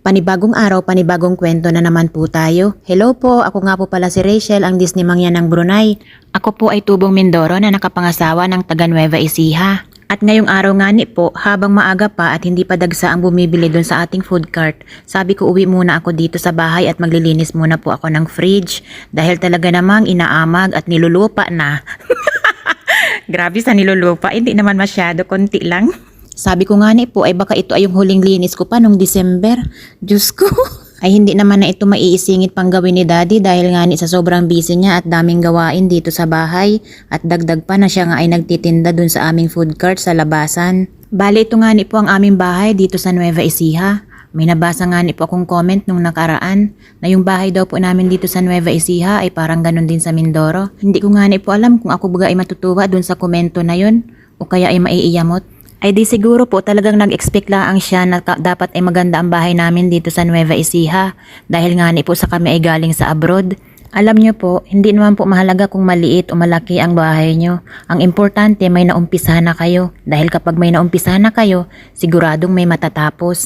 Panibagong araw, panibagong kwento na naman po tayo. Hello po, ako nga po pala si Rachel, ang Disney Mangyan ng Brunei. Ako po ay tubong Mindoro na nakapangasawa ng taga Nueva Ecija. At ngayong araw nga ni po, habang maaga pa at hindi pa dagsa ang bumibili doon sa ating food cart, sabi ko uwi muna ako dito sa bahay at maglilinis muna po ako ng fridge. Dahil talaga namang inaamag at nilulupa na. Grabe sa nilulupa, hindi naman masyado, konti lang. Sabi ko nga ni po ay baka ito ay yung huling linis ko pa nung December. Diyos ko. Ay hindi naman na ito maiisingit pang gawin ni Daddy dahil nga ni sa sobrang busy niya at daming gawain dito sa bahay. At dagdag pa na siya nga ay nagtitinda dun sa aming food cart sa labasan. Bale ito nga ni po ang aming bahay dito sa Nueva Ecija. May nabasa nga ni po akong comment nung nakaraan na yung bahay daw po namin dito sa Nueva Ecija ay parang ganun din sa Mindoro. Hindi ko nga ni po alam kung ako baga ay matutuwa dun sa komento na yun o kaya ay maiiyamot. Ay di siguro po talagang nag-expect lang siya na dapat ay maganda ang bahay namin dito sa Nueva Ecija dahil nga ni po sa kami ay galing sa abroad. Alam nyo po, hindi naman po mahalaga kung maliit o malaki ang bahay nyo. Ang importante may naumpisahan na kayo dahil kapag may naumpisahan na kayo, siguradong may matatapos.